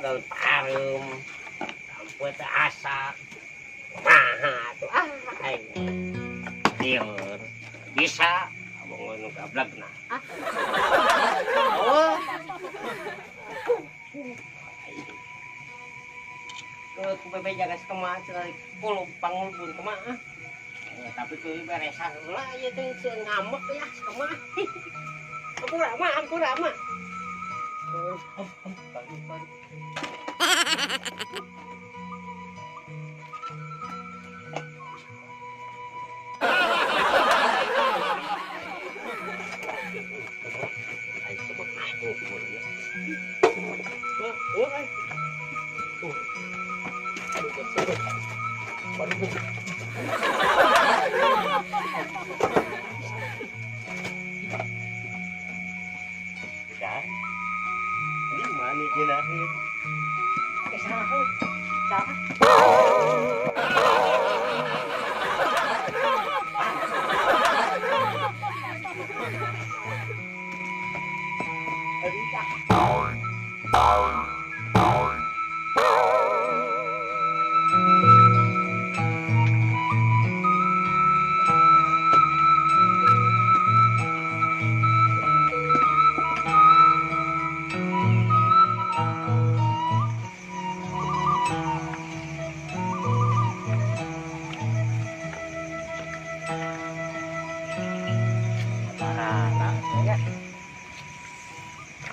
bakal parum sampai terasa tuh liur bisa abang nu gablak nah oh ke bebe jaga kemana sekali puluh pangulbun kemana tapi tuh beresan lah ya tuh ngambek ya kemana aku rama ini mana jenahnya salah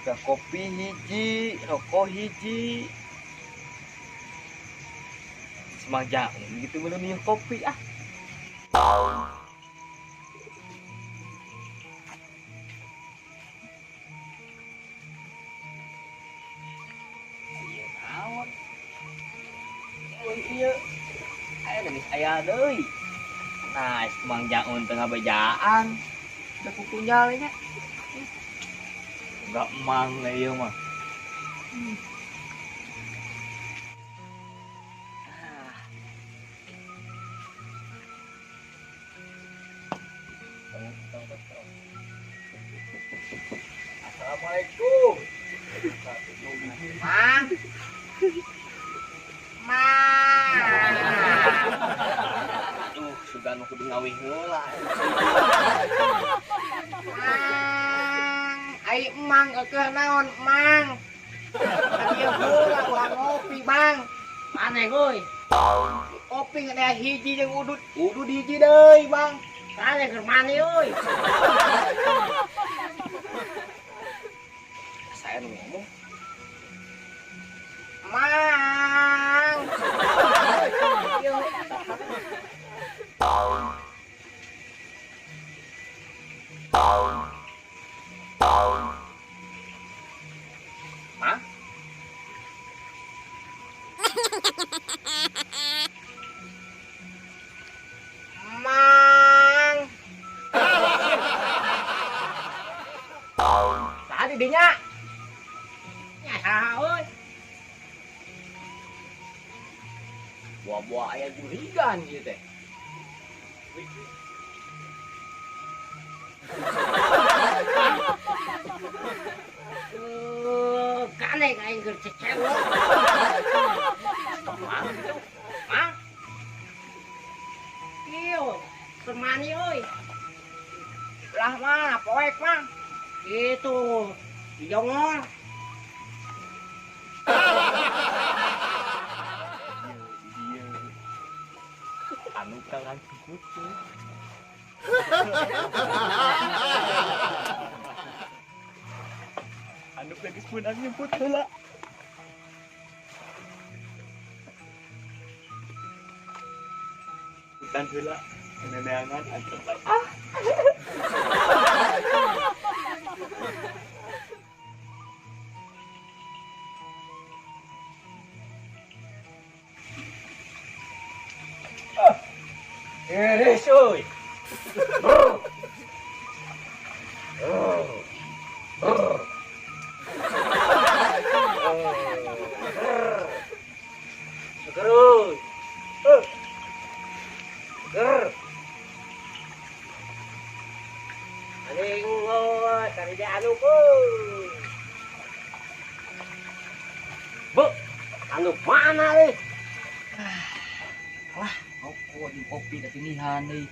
udah kopi hiji, rokok hiji, semajang gitu belum minum kopi ah. Iya naon? Oh iya, aya geus aya deui. Nah, semajang tengah bejaan, udah kukunyalnya. Enggak emang iya mah. Assalamualaikum. Mang. Aduh, sudah nu kudu ngawih heula. Ai emang keur naon mang dia heula ulah ngopi bang aneh euy kopi ada hiji jeung udud hiji deui bang aneh keur mani euy Saya nu ngomong mang yo Hah? mang tadi dinya nya euy Buah-buah aya jurigan ieu teh. Kane aing keur cecewek. Mang gitu. Hah? Ieu, semani euy. Lah mah poek mah. Itu, dijongol. Iya. Anu kalan kuku. Anu geus meunang nyebut heula. Bukan heula, neneangan antum bae. Iris euy. Segeruy. Ger. Aning cari dia anu ku. Bu. anu mana euy? Aku di kopi da pilihan deui.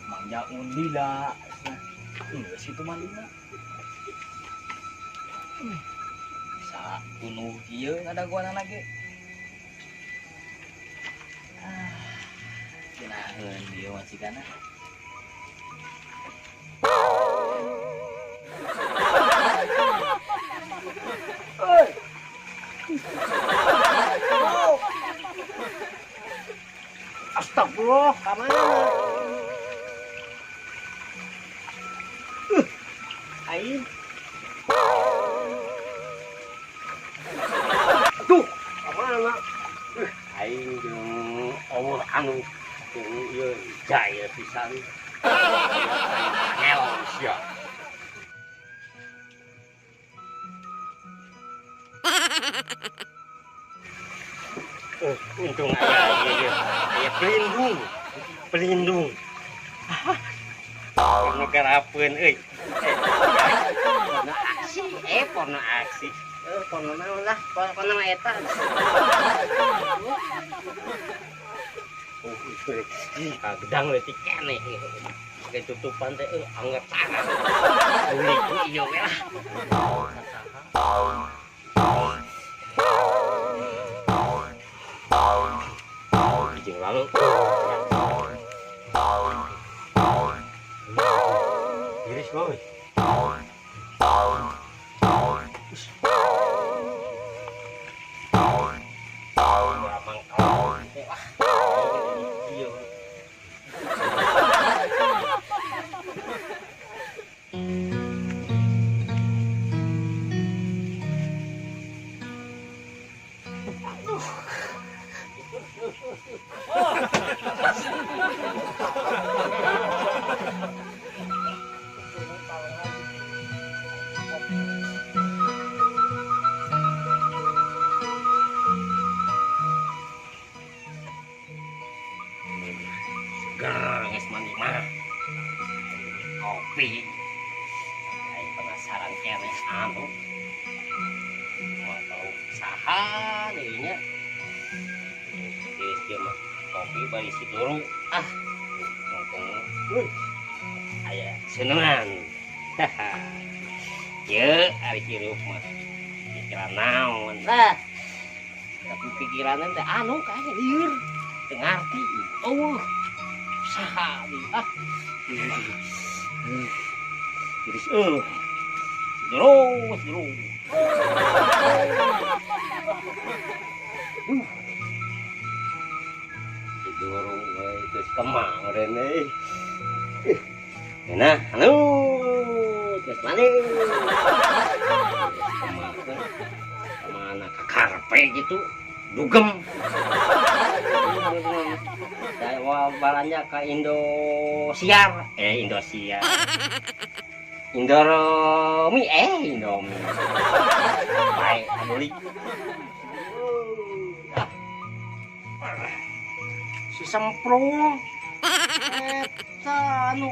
Mangja undila. Geus kitu mah lima. Sa kunuh ieu ngadaguan lagi. Cenah dia masih kana. Oi. Astagfirullah, ka mana? Aing. Tuh, ka mana? Aing jeung Allah anu jeung ieu jaya pisan. Hel sia. Untung aya pelindung. Porno garapeun euy. Porno aksi. Porno naon lah, porno eta. Gedang leutik keneh. Pakai tutupan teh angger tangan. Ulik ku ieu we lah. Jeung lalu. Iris boy. Geus mandi mah. Kopi. Aing penasaran keneh anu. Mau tahu saha deui nya. Geus kieu mah kopi bari siduru. Mumpung aya senengan. Ye, ari hirup mah pikiran naon lah. Tapi pikiran teh anu kae lieur. Teu ngarti. Saha deui Iris Siduru. Siduru we geus kemang rene. Nah, anu geus mane. Kemana ka karpe gitu. Dugem. Saya balanya ke Indosiar. Indosiar. Indomie. Indomie. Baik, beli. Si semprong. Eta anu.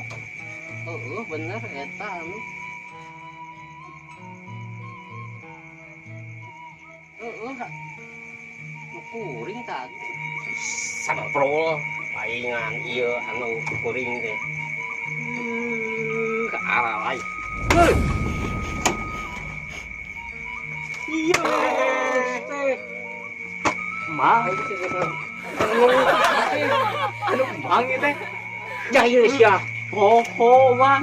Bener eta anu. Kuring tadi semprol palingan ieu anu kuring teh ke arah lain iya teh mah anu bang teh jaya sia poho mah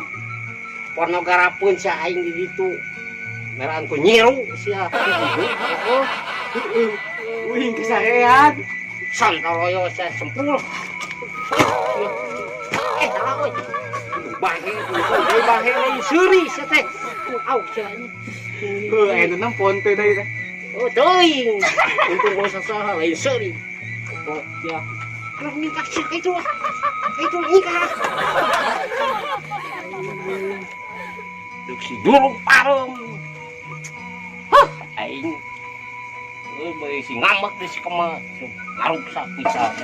porno garapeun sia aing di ditu meran ku nyiru sia wing kesarean santaloyo saya sempul salah oi bahe lain seuri sia teh au sia anu nampon teh deui teh teuing untung bosa saha lain seuri kok sia kalau minta sia itu nikah duk si durung parem aing beuy si ngambek di si kema ngaruksak pisan.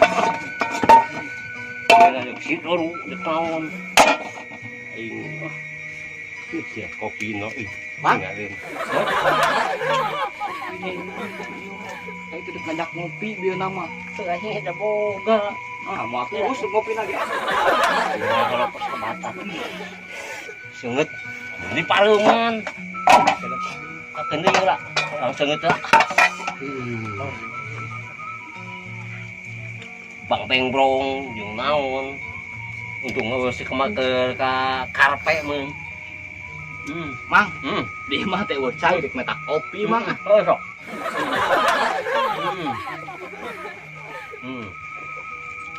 Ada si doru di tahun. Aing sia kopi no ih. Bang. Kopi Kayak itu ngajak ngopi biar nama. Terakhir ada boga. Ah, mau aku us ngopi lagi. Kalau pas kebatak. Sungut. Ini palungan. Akan dia lah. Langsung itu. Bang Pengbrong, yung naon. Untung nga si kemaker ka karpe man. Mang, di mah teh cai dek metak kopi mang. Oh, sok.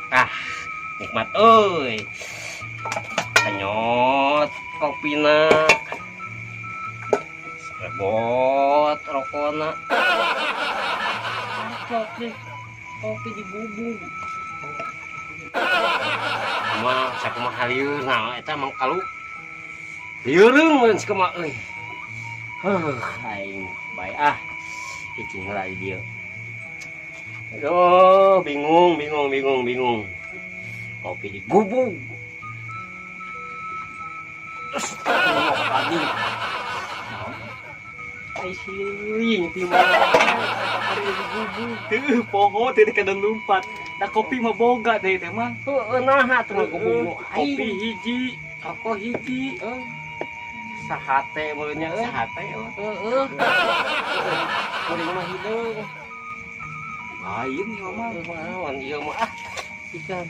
Ah, nikmat euy. Kanyot kopina. Rebot rokona. Kopi kopi di bubuk. Mah sakumaha lieur nah eta mang kalu. Lieureung mun sakumaha euy. Aing bae cicing heula di dieu. Aduh, bingung. Kopi di gubuk. Terus lagi. Ai sieuing ti mah. Ari di gubuk. Teu poho teh kadang lumpat. Da kopi mah boga teh teh mah. Heueuh naha teu gubuk. Kopi hiji, rokok hiji. Sahate mulutnya Sahate heeh. Kuring mah hideung. lain ieu mah. Wan ieu mah ikan.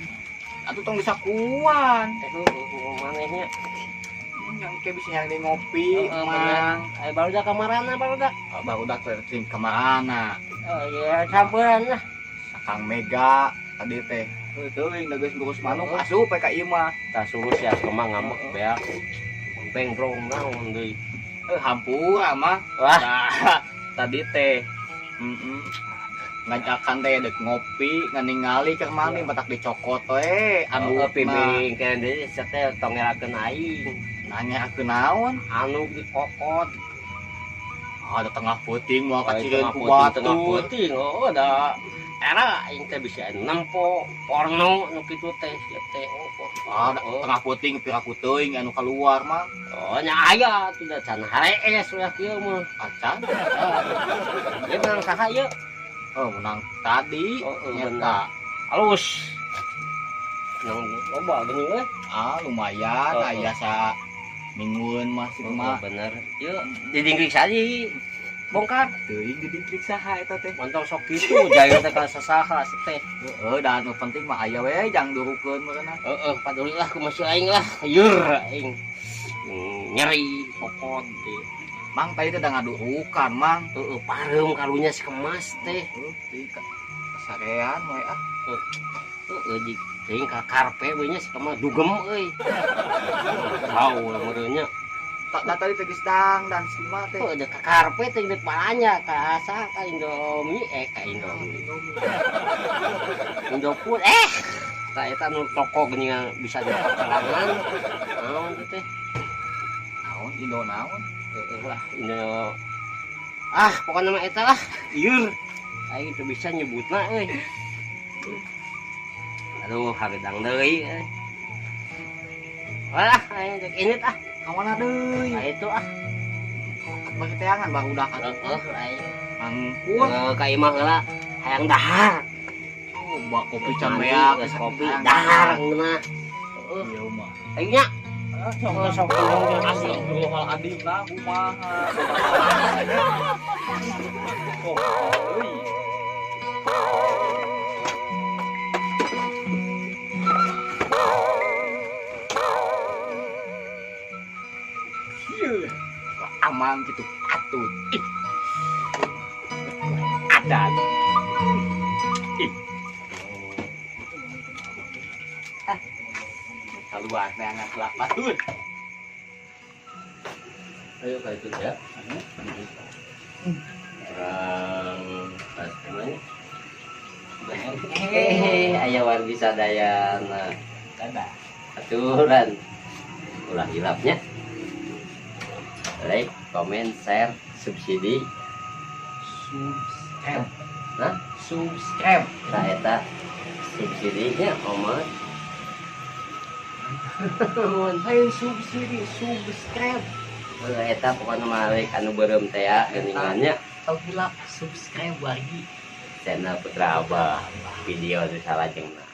Atuh tong disakuan. Manehnya. Yang kayak bisa yang di ngopi, mang. Baru dah kamarana barudak. Baru dah ting kamarana. Oh iya, campuran lah. Kang Mega tadi teh. Teuing da geus ngurus manuk asup ka ieu mah. Tah suruh sia kemang ngambek bea. Pengbrong naon deui. Hampura mah. Wah, Tadi teh. Ngajakan teh dek ngopi, nganingali keur mani batak dicokot we anu pimpin kan deui teh tongelakeun aing. Nanya aku naon? Anu dikokot. Ada tengah puting mau kacilin ku tengah batu. puting. Oh, ada era aing teh bisa nempo porno nu kitu teh ya teh. Ada tengah puting piraku teuing anu keluar mah. Oh, nya aya tuh da can harees ulah kieu mah. Acan. Ieu menang saha ieu? Oh, menang tadi. Nyata. Halus. Nang loba geuning we. Lumayan aya sa mingguan masih mah. Bener. Ieu didingklik saji. Bongkar. Teuing didingklik saha eta teh. Mantap sok kitu jaya teh ka sasaha teh. Dan nu penting mah aya we jang durukeun meureunna. Paduli lah ku masih aing lah. Yeur aing. Nyeri pokot teh. Mang tadi teh da ngadurukan, Mang. Pareum karunya si kemas teh. Sarean we Di teuing ka karpe we nya si kemas dugem euy. Tahu meureunnya. Tak tadi teh geus dan si mah teh. Da ka karpe teh di palanya ka asa ka Indomie ka Indomie. Indofood ta eta nu toko geuning bisa dapat kalangan. Naon teh? Naon Indo naon? Lah Indo. Pokoknya mah eta lah. Yeur. Aing teu bisa nyebutna euy. Aduh, hagedang deui. Walah, aing cek init Kamana deui? Itu Bagi teangan baru udah kan. Aing. Angkut. Ka imah heula hayang dahar. Bak kopi can beak, kopi dahar geuna. Ieu mah. Aing nya. Sok Astagfirullahaladzim lah kumaha. Amang gitu patut. Adat. Keluar neangan kelak patut. Ayo ka itu ya. Pas namanya. Aya wargi sadayana. Kada. Aturan. Ulah hilapnya. Like, comment, share, subsidi. Subscribe. Hah? Subscribe. Nah, eta subsidinya omot. Ayo subscribe. Eta pokoknya malik anu beureum teh ya geuningannya. Tau hilap subscribe lagi. channel Putra Abah video itu salah jengna.